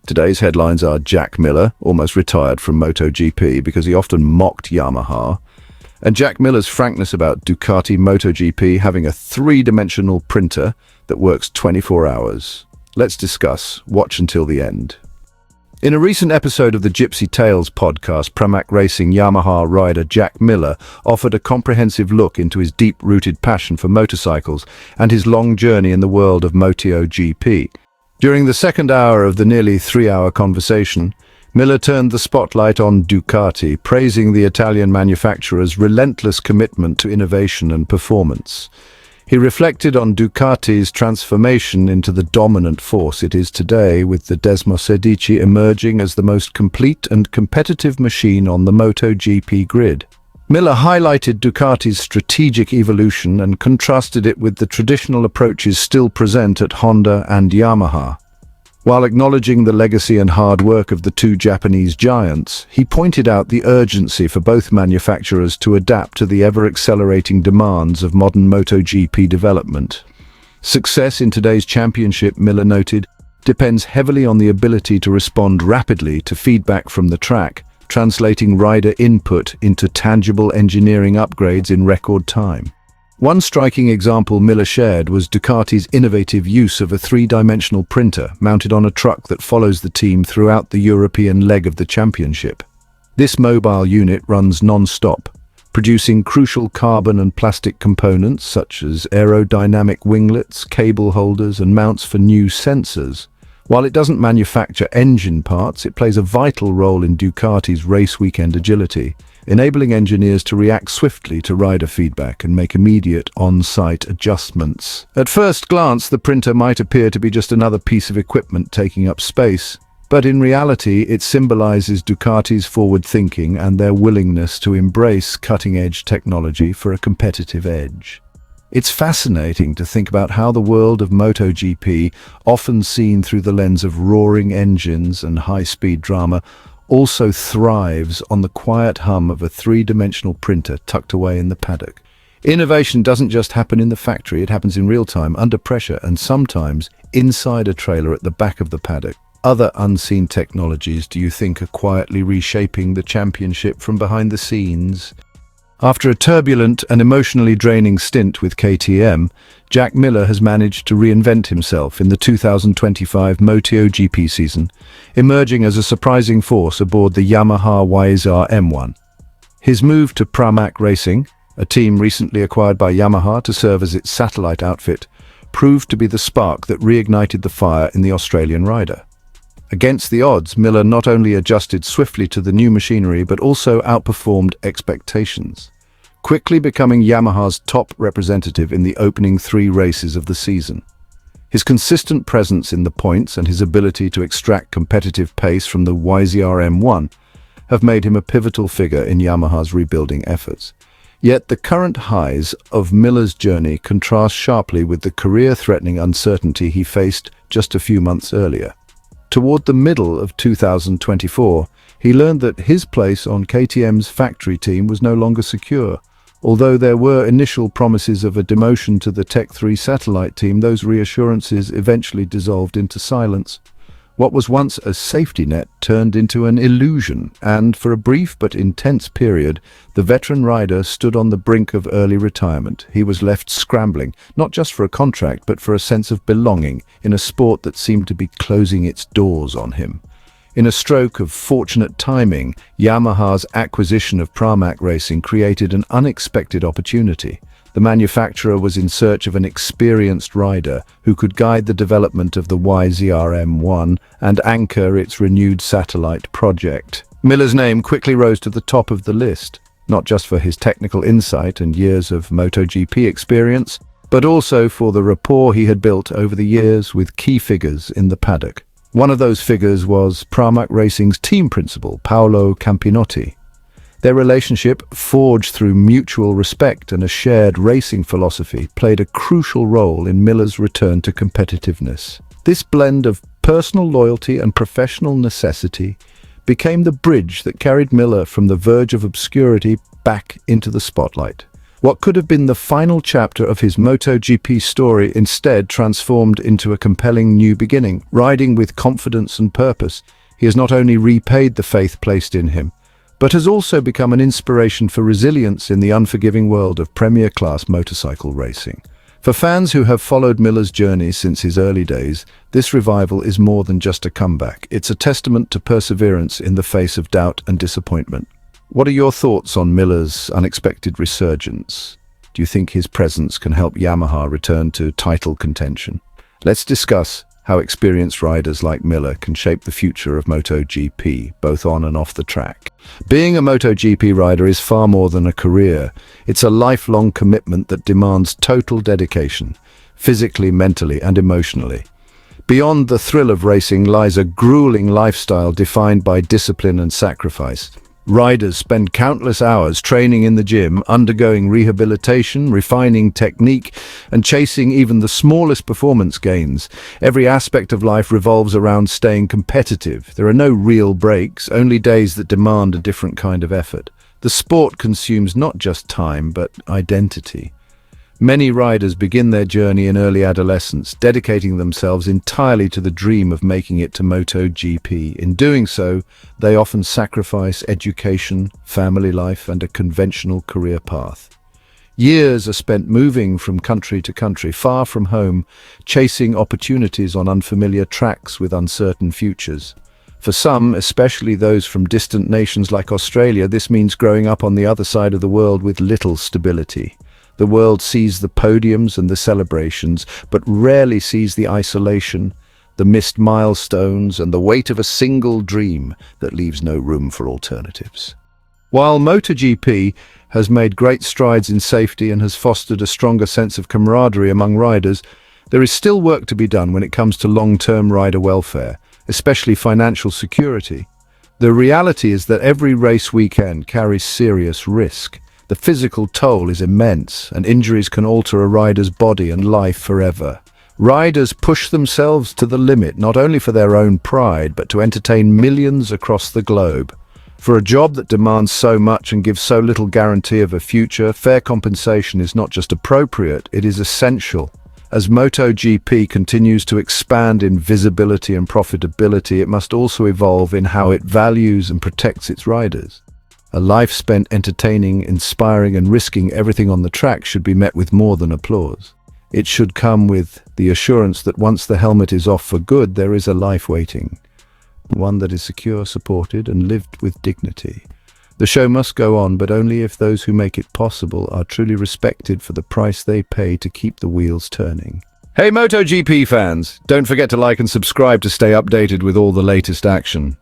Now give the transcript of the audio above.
Today's headlines are Jack Miller, almost retired from MotoGP because he often mocked Yamaha, and Jack Miller's frankness about Ducati MotoGP having a three-dimensional printer that works 24 hours. Let's discuss. Watch until the end. In a recent episode of the Gypsy Tales podcast, Pramac Racing Yamaha rider Jack Miller offered a comprehensive look into his deep-rooted passion for motorcycles and his long journey in the world of MotoGP. During the second hour of the nearly three-hour conversation, Miller turned the spotlight on Ducati, praising the Italian manufacturer's relentless commitment to innovation and performance. He reflected on Ducati's transformation into the dominant force it is today, with the Desmosedici emerging as the most complete and competitive machine on the MotoGP grid. Miller highlighted Ducati's strategic evolution and contrasted it with the traditional approaches still present at Honda and Yamaha. While acknowledging the legacy and hard work of the two Japanese giants, he pointed out the urgency for both manufacturers to adapt to the ever-accelerating demands of modern MotoGP development. Success in today's championship, Miller noted, depends heavily on the ability to respond rapidly to feedback from the track, translating rider input into tangible engineering upgrades in record time. One striking example Miller shared was Ducati's innovative use of a three-dimensional printer mounted on a truck that follows the team throughout the European leg of the championship. This mobile unit runs non-stop, producing crucial carbon and plastic components such as aerodynamic winglets, cable holders, and mounts for new sensors. While it doesn't manufacture engine parts, it plays a vital role in Ducati's race weekend agility, enabling engineers to react swiftly to rider feedback and make immediate on-site adjustments. At first glance, the printer might appear to be just another piece of equipment taking up space, but in reality, it symbolizes Ducati's forward thinking and their willingness to embrace cutting-edge technology for a competitive edge. It's fascinating to think about how the world of MotoGP, often seen through the lens of roaring engines and high-speed drama, also thrives on the quiet hum of a three-dimensional printer tucked away in the paddock. Innovation doesn't just happen in the factory, it happens in real time, under pressure, and sometimes inside a trailer at the back of the paddock. Other unseen technologies do you think are quietly reshaping the championship from behind the scenes? After a turbulent and emotionally draining stint with KTM, Jack Miller has managed to reinvent himself in the 2025 MotoGP season, emerging as a surprising force aboard the Yamaha YZR M1. His move to Pramac Racing, a team recently acquired by Yamaha to serve as its satellite outfit, proved to be the spark that reignited the fire in the Australian rider. Against the odds, Miller not only adjusted swiftly to the new machinery but also outperformed expectations, quickly becoming Yamaha's top representative in the opening three races of the season. His consistent presence in the points and his ability to extract competitive pace from the YZR M1 have made him a pivotal figure in Yamaha's rebuilding efforts. Yet the current highs of Miller's journey contrast sharply with the career-threatening uncertainty he faced just a few months earlier. Toward the middle of 2024, he learned that his place on KTM's factory team was no longer secure. Although there were initial promises of a demotion to the Tech 3 satellite team, those reassurances eventually dissolved into silence. What was once a safety net turned into an illusion, and for a brief but intense period, the veteran rider stood on the brink of early retirement. He was left scrambling, not just for a contract, but for a sense of belonging in a sport that seemed to be closing its doors on him. In a stroke of fortunate timing, Yamaha's acquisition of Pramac Racing created an unexpected opportunity. The manufacturer was in search of an experienced rider who could guide the development of the YZR M1 and anchor its renewed satellite project. Miller's name quickly rose to the top of the list, not just for his technical insight and years of MotoGP experience, but also for the rapport he had built over the years with key figures in the paddock. One of those figures was Pramac Racing's team principal, Paolo Campinotti. Their relationship, forged through mutual respect and a shared racing philosophy, played a crucial role in Miller's return to competitiveness. This blend of personal loyalty and professional necessity became the bridge that carried Miller from the verge of obscurity back into the spotlight. What could have been the final chapter of his MotoGP story instead transformed into a compelling new beginning. Riding with confidence and purpose, he has not only repaid the faith placed in him, but has also become an inspiration for resilience in the unforgiving world of premier-class motorcycle racing. For fans who have followed Miller's journey since his early days, this revival is more than just a comeback. It's a testament to perseverance in the face of doubt and disappointment. What are your thoughts on Miller's unexpected resurgence? Do you think his presence can help Yamaha return to title contention? Let's discuss how experienced riders like Miller can shape the future of MotoGP, both on and off the track. Being a MotoGP rider is far more than a career. It's a lifelong commitment that demands total dedication, physically, mentally, and emotionally. Beyond the thrill of racing lies a grueling lifestyle defined by discipline and sacrifice. Riders spend countless hours training in the gym, undergoing rehabilitation, refining technique, and chasing even the smallest performance gains. Every aspect of life revolves around staying competitive. There are no real breaks, only days that demand a different kind of effort. The sport consumes not just time, but identity. Many riders begin their journey in early adolescence, dedicating themselves entirely to the dream of making it to MotoGP. In doing so, they often sacrifice education, family life, and a conventional career path. Years are spent moving from country to country, far from home, chasing opportunities on unfamiliar tracks with uncertain futures. For some, especially those from distant nations like Australia, this means growing up on the other side of the world with little stability. The world sees the podiums and the celebrations, but rarely sees the isolation, the missed milestones, and the weight of a single dream that leaves no room for alternatives. While MotoGP has made great strides in safety and has fostered a stronger sense of camaraderie among riders, there is still work to be done when it comes to long-term rider welfare, especially financial security. The reality is that every race weekend carries serious risk. The physical toll is immense, and injuries can alter a rider's body and life forever. Riders push themselves to the limit, not only for their own pride, but to entertain millions across the globe. For a job that demands so much and gives so little guarantee of a future, fair compensation is not just appropriate, it is essential. As MotoGP continues to expand in visibility and profitability, it must also evolve in how it values and protects its riders. A life spent entertaining, inspiring, and risking everything on the track should be met with more than applause. It should come with the assurance that once the helmet is off for good, there is a life waiting. One that is secure, supported, and lived with dignity. The show must go on, but only if those who make it possible are truly respected for the price they pay to keep the wheels turning. Hey MotoGP fans, don't forget to like and subscribe to stay updated with all the latest action.